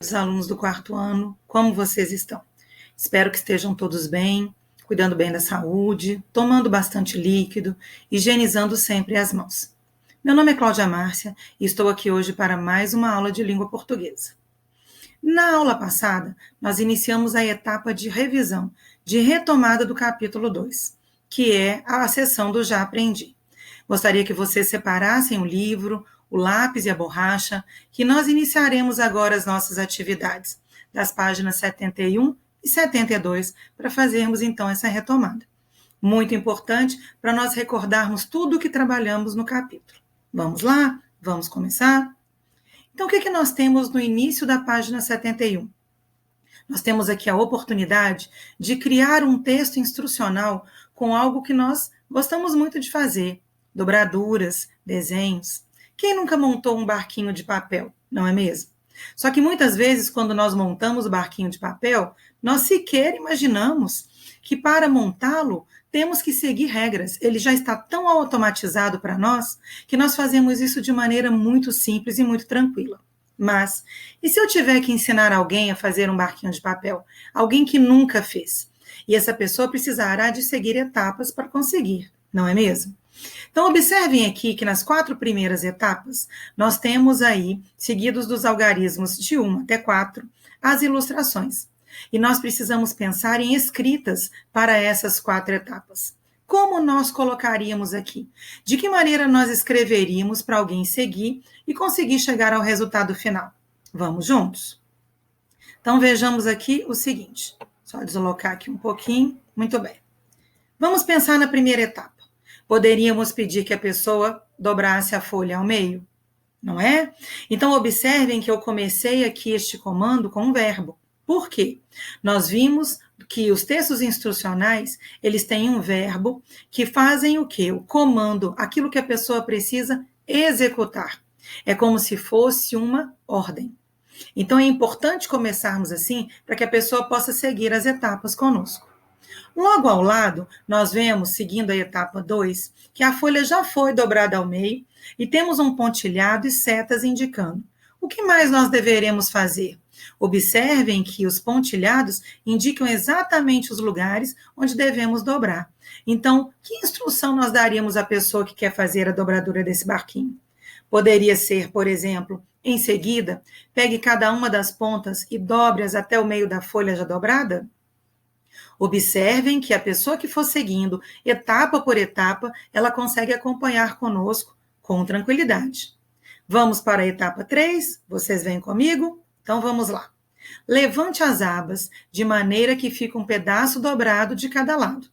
Os alunos do quarto ano, como vocês estão? Espero que estejam todos bem, cuidando bem da saúde, tomando bastante líquido, higienizando sempre as mãos. Meu nome é Cláudia Márcia e estou aqui hoje para mais uma aula de língua portuguesa. Na aula passada, nós iniciamos a etapa de revisão, de retomada do capítulo 2, que é a seção do Já Aprendi. Gostaria que vocês separassem o livro, o lápis e a borracha, que nós iniciaremos agora as nossas atividades, das páginas 71 e 72, para fazermos então essa retomada. Muito importante para nós recordarmos tudo o que trabalhamos no capítulo. Vamos lá? Vamos começar? Então, o que nós temos no início da página 71? Nós temos aqui a oportunidade de criar um texto instrucional com algo que nós gostamos muito de fazer, dobraduras, desenhos. Quem nunca montou um barquinho de papel, não é mesmo? Só que muitas vezes, quando nós montamos o barquinho de papel, nós sequer imaginamos que para montá-lo temos que seguir regras. Ele já está tão automatizado para nós que nós fazemos isso de maneira muito simples e muito tranquila. Mas, e se eu tiver que ensinar alguém a fazer um barquinho de papel? Alguém que nunca fez. E essa pessoa precisará de seguir etapas para conseguir, não é mesmo? Então, observem aqui que nas 4 primeiras etapas, nós temos aí, seguidos dos algarismos de 1 até 4, as ilustrações. E nós precisamos pensar em escritas para essas 4 etapas. Como nós colocaríamos aqui? De que maneira nós escreveríamos para alguém seguir e conseguir chegar ao resultado final? Vamos juntos? Então, vejamos aqui o seguinte. Só deslocar aqui um pouquinho. Muito bem. Vamos pensar na primeira etapa. Poderíamos pedir que a pessoa dobrasse a folha ao meio, não é? Então, observem que eu comecei aqui este comando com um verbo. Por quê? Nós vimos que os textos instrucionais, eles têm um verbo que fazem o quê? O comando, aquilo que a pessoa precisa executar. É como se fosse uma ordem. Então, é importante começarmos assim para que a pessoa possa seguir as etapas conosco. Logo ao lado, nós vemos, seguindo a etapa 2, que a folha já foi dobrada ao meio e temos um pontilhado e setas indicando. O que mais nós deveremos fazer? Observem que os pontilhados indicam exatamente os lugares onde devemos dobrar. Então, que instrução nós daríamos à pessoa que quer fazer a dobradura desse barquinho? Poderia ser, por exemplo, em seguida, pegue cada uma das pontas e dobre-as até o meio da folha já dobrada? Observem que a pessoa que for seguindo, etapa por etapa, ela consegue acompanhar conosco com tranquilidade. Vamos para a etapa 3? Vocês vêm comigo? Então vamos lá. Levante as abas de maneira que fique um pedaço dobrado de cada lado.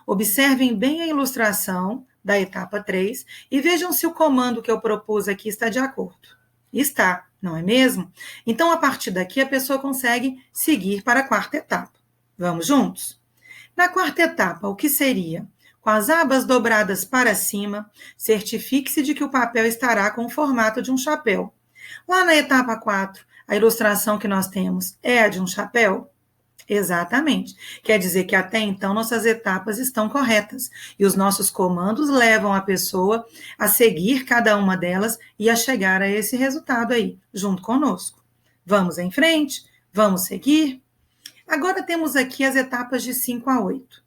Observem bem a ilustração da etapa 3 e vejam se o comando que eu propus aqui está de acordo. Está, não é mesmo? Então, a partir daqui, a pessoa consegue seguir para a 4ª etapa. Vamos juntos? Na 4ª etapa, o que seria? Com as abas dobradas para cima, certifique-se de que o papel estará com o formato de um chapéu. Lá na etapa 4, a ilustração que nós temos é a de um chapéu? Exatamente. Quer dizer que até então nossas etapas estão corretas e os nossos comandos levam a pessoa a seguir cada uma delas e a chegar a esse resultado aí, junto conosco. Vamos em frente? Vamos seguir? Agora temos aqui as etapas de 5 a 8.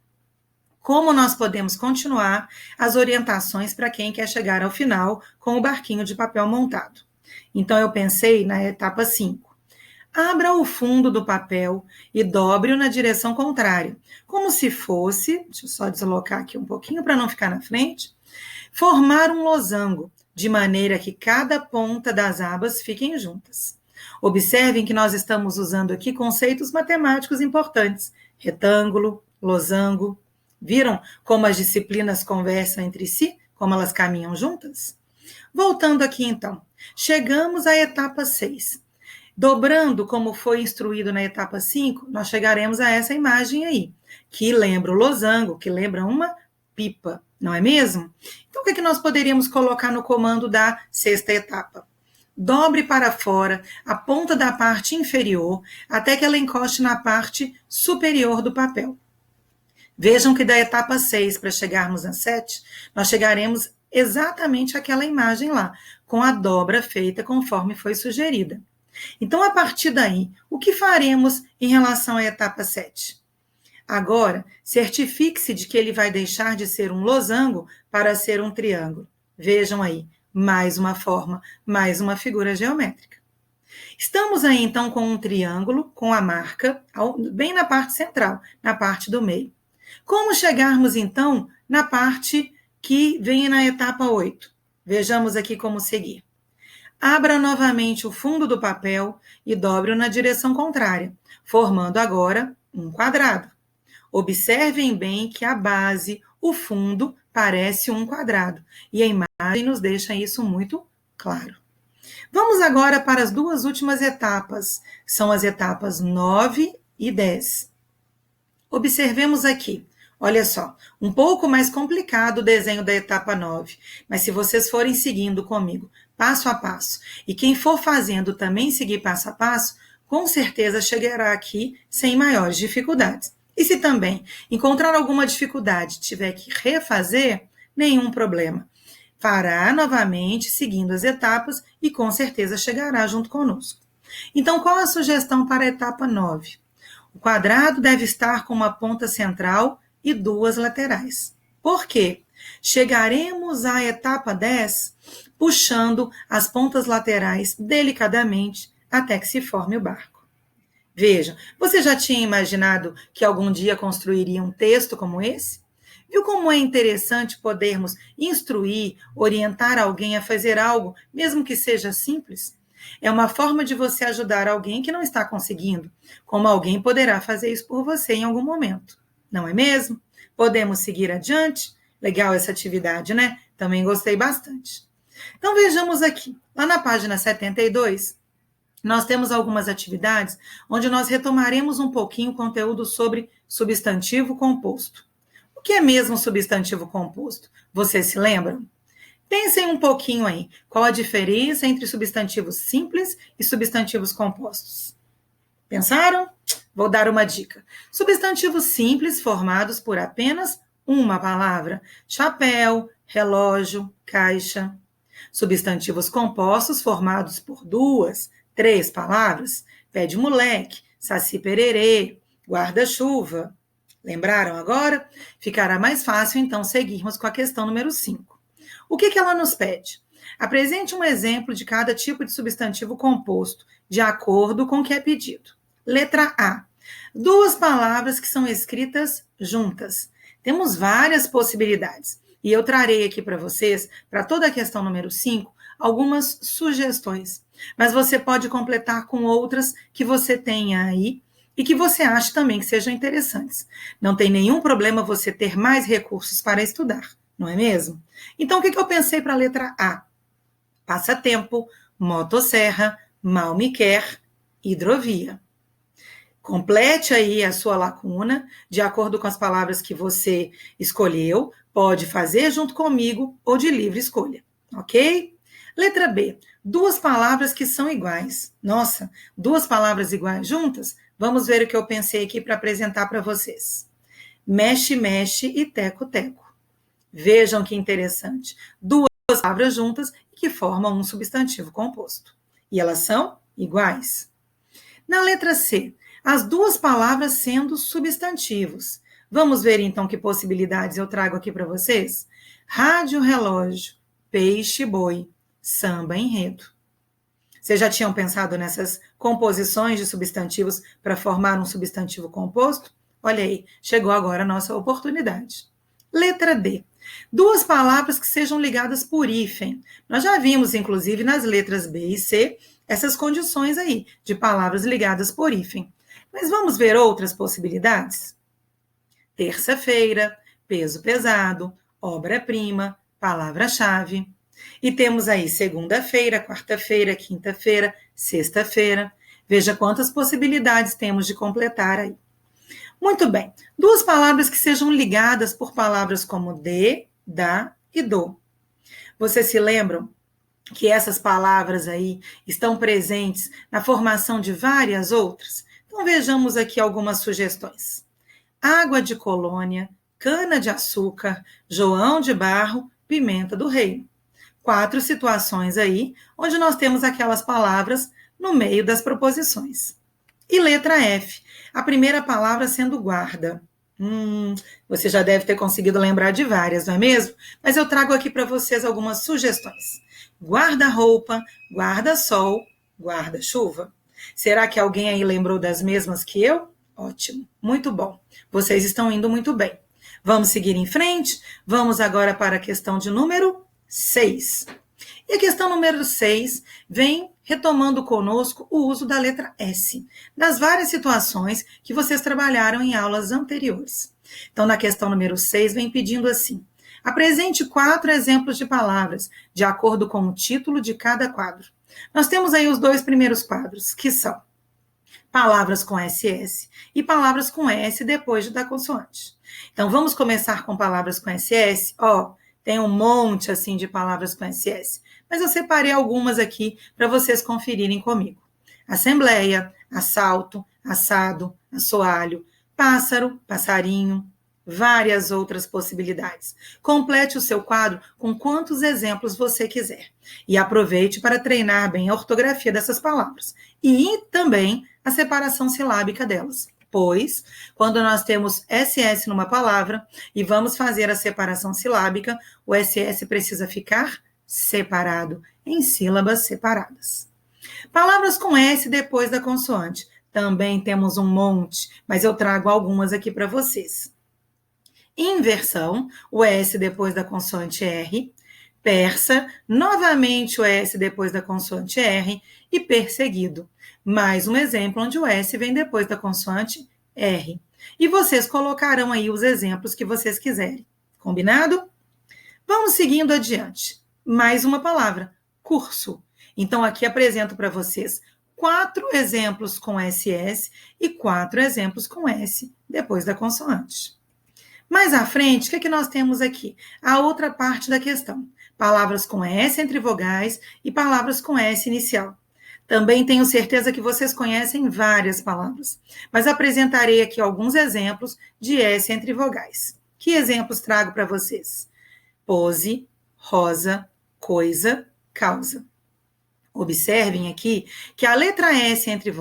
Como nós podemos continuar as orientações para quem quer chegar ao final com o barquinho de papel montado? Então, eu pensei na etapa 5. Abra o fundo do papel e dobre-o na direção contrária, como se fosse, deixa eu só deslocar aqui um pouquinho para não ficar na frente, formar um losango, de maneira que cada ponta das abas fiquem juntas. Observem que nós estamos usando aqui conceitos matemáticos importantes. Retângulo, losango. Viram como as disciplinas conversam entre si? Como elas caminham juntas? Voltando aqui então. Chegamos à etapa 6. Dobrando como foi instruído na etapa 5, nós chegaremos a essa imagem aí, que lembra o losango, que lembra uma pipa, não é mesmo? Então, o que nós poderíamos colocar no comando da 6ª etapa? Dobre para fora a ponta da parte inferior até que ela encoste na parte superior do papel. Vejam que da etapa 6 para chegarmos na 7, nós chegaremos exatamente àquela imagem lá, com a dobra feita conforme foi sugerida. Então, a partir daí, o que faremos em relação à etapa 7? Agora, certifique-se de que ele vai deixar de ser um losango para ser um triângulo. Vejam aí, mais uma forma, mais uma figura geométrica. Estamos aí, então, com um triângulo, com a marca bem na parte central, na parte do meio. Como chegarmos, então, na parte que vem na etapa 8? Vejamos aqui como seguir. Abra novamente o fundo do papel e dobre-o na direção contrária, formando agora um quadrado. Observem bem que a base, o fundo, parece um quadrado. E a imagem nos deixa isso muito claro. Vamos agora para as duas últimas etapas. São as etapas 9 e 10. Observemos aqui. Olha só, um pouco mais complicado o desenho da etapa 9, mas se vocês forem seguindo comigo, passo a passo, e quem for fazendo também seguir passo a passo, com certeza chegará aqui sem maiores dificuldades. E se também encontrar alguma dificuldade, tiver que refazer, nenhum problema. Fará novamente, seguindo as etapas, e com certeza chegará junto conosco. Então, qual a sugestão para a etapa 9? O quadrado deve estar com uma ponta central e duas laterais. Por quê? Chegaremos à etapa 10 puxando as pontas laterais delicadamente até que se forme o barco. Veja, você já tinha imaginado que algum dia construiria um texto como esse? Viu como é interessante podermos instruir, orientar alguém a fazer algo, mesmo que seja simples? É uma forma de você ajudar alguém que não está conseguindo, como alguém poderá fazer isso por você em algum momento. Não é mesmo? Podemos seguir adiante? Legal essa atividade, né? Também gostei bastante. Então vejamos aqui, lá na página 72, nós temos algumas atividades onde nós retomaremos um pouquinho o conteúdo sobre substantivo composto. O que é mesmo substantivo composto? Vocês se lembram? Pensem um pouquinho aí. Qual a diferença entre substantivos simples e substantivos compostos? Pensaram? Vou dar uma dica. Substantivos simples formados por apenas uma palavra. Chapéu, relógio, caixa. Substantivos compostos formados por duas, três palavras. Pé de moleque, saci pererê, guarda-chuva. Lembraram agora? Ficará mais fácil, então, seguirmos com a questão número 5. O que ela nos pede? Apresente um exemplo de cada tipo de substantivo composto, de acordo com o que é pedido. Letra A. Duas palavras que são escritas juntas. Temos várias possibilidades. E eu trarei aqui para vocês, para toda a questão número 5, algumas sugestões. Mas você pode completar com outras que você tenha aí e que você ache também que sejam interessantes. Não tem nenhum problema você ter mais recursos para estudar, não é mesmo? Então, o que eu pensei para a letra A? Passatempo, motosserra, mal me quer, hidrovia. Complete aí a sua lacuna, de acordo com as palavras que você escolheu, pode fazer junto comigo ou de livre escolha, ok? Letra B, duas palavras que são iguais. Nossa, duas palavras iguais juntas? Vamos ver o que eu pensei aqui para apresentar para vocês. Mexe, mexe e teco, teco. Vejam que interessante. Duas palavras juntas que formam um substantivo composto. E elas são iguais. Na letra C, as duas palavras sendo substantivos. Vamos ver então que possibilidades eu trago aqui para vocês? Rádio, relógio, peixe, boi, samba, enredo. Vocês já tinham pensado nessas composições de substantivos para formar um substantivo composto? Olha aí, chegou agora a nossa oportunidade. Letra D. Duas palavras que sejam ligadas por hífen. Nós já vimos, inclusive, nas letras B e C, essas condições aí, de palavras ligadas por hífen. Mas vamos ver outras possibilidades? Terça-feira, peso pesado, obra-prima, palavra-chave. E temos aí segunda-feira, quarta-feira, quinta-feira, sexta-feira. Veja quantas possibilidades temos de completar aí. Muito bem. Duas palavras que sejam ligadas por palavras como de, da e do. Vocês se lembram que essas palavras aí estão presentes na formação de várias outras? Então vejamos aqui algumas sugestões. Água de colônia, cana de açúcar, João de barro, pimenta do reino. 4 situações aí, onde nós temos aquelas palavras no meio das proposições. E letra F, a primeira palavra sendo guarda. Você já deve ter conseguido lembrar de várias, não é mesmo? Mas eu trago aqui para vocês algumas sugestões. Guarda-roupa, guarda-sol, guarda-chuva. Será que alguém aí lembrou das mesmas que eu? Ótimo, muito bom. Vocês estão indo muito bem. Vamos seguir em frente? Vamos agora para a questão de número 6. E a questão número 6 vem retomando conosco o uso da letra S, das várias situações que vocês trabalharam em aulas anteriores. Então, na questão número 6, vem pedindo assim: apresente 4 exemplos de palavras, de acordo com o título de cada quadro. Nós temos aí os 2 primeiros quadros, que são palavras com SS e palavras com S depois da consoante. Então, vamos começar com palavras com SS. Tem um monte assim de palavras com SS, mas eu separei algumas aqui para vocês conferirem comigo. Assembleia, assalto, assado, assoalho, pássaro, passarinho, várias outras possibilidades. Complete o seu quadro com quantos exemplos você quiser e aproveite para treinar bem a ortografia dessas palavras e também a separação silábica delas. Pois, quando nós temos SS numa palavra e vamos fazer a separação silábica, o SS precisa ficar separado, em sílabas separadas. Palavras com S depois da consoante. Também temos um monte, mas eu trago algumas aqui para vocês. Inversão, o S depois da consoante R. Persa, novamente o S depois da consoante R. E perseguido. Mais um exemplo onde o S vem depois da consoante R. E vocês colocarão aí os exemplos que vocês quiserem. Combinado? Vamos seguindo adiante. Mais uma palavra, curso. Então, aqui apresento para vocês 4 exemplos com SS e 4 exemplos com S depois da consoante. Mais à frente, o que nós temos aqui? A outra parte da questão. Palavras com S entre vogais e palavras com S inicial. Também tenho certeza que vocês conhecem várias palavras, mas apresentarei aqui alguns exemplos de S entre vogais. Que exemplos trago para vocês? Pose, rosa, coisa, causa. Observem aqui que a letra S entre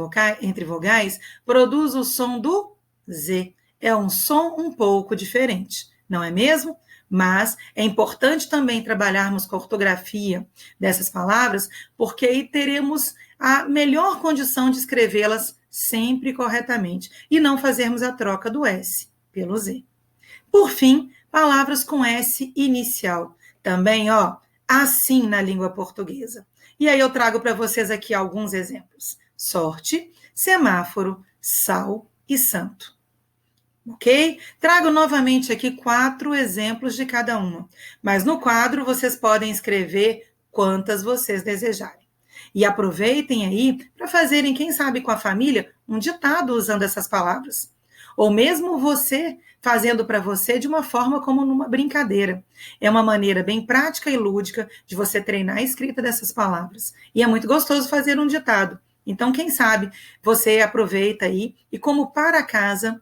vogais produz o som do Z. É um som um pouco diferente, não é mesmo? Mas é importante também trabalharmos com a ortografia dessas palavras, porque aí teremos a melhor condição de escrevê-las sempre corretamente e não fazermos a troca do S pelo Z. Por fim, palavras com S inicial. Também, assim na língua portuguesa. E aí eu trago para vocês aqui alguns exemplos. Sorte, semáforo, sal e santo. Ok? Trago novamente aqui 4 exemplos de cada uma. Mas no quadro vocês podem escrever quantas vocês desejarem. E aproveitem aí para fazerem, quem sabe com a família, um ditado usando essas palavras. Ou mesmo você fazendo para você de uma forma como numa brincadeira. É uma maneira bem prática e lúdica de você treinar a escrita dessas palavras. E é muito gostoso fazer um ditado. Então, quem sabe, você aproveita aí e como para casa,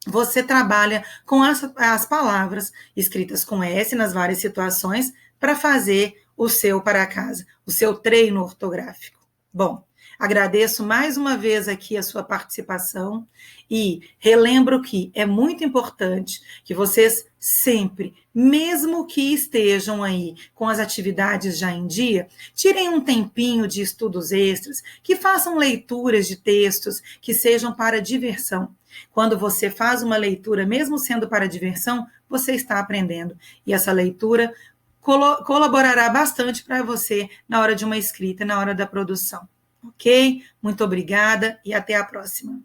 você trabalha com as palavras escritas com S nas várias situações para fazer o seu para casa, o seu treino ortográfico. Bom, agradeço mais uma vez aqui a sua participação e relembro que é muito importante que vocês sempre, mesmo que estejam aí com as atividades já em dia, tirem um tempinho de estudos extras, que façam leituras de textos que sejam para diversão. Quando você faz uma leitura, mesmo sendo para diversão, você está aprendendo. E essa leitura colaborará bastante para você na hora de uma escrita, na hora da produção. Ok? Muito obrigada e até a próxima.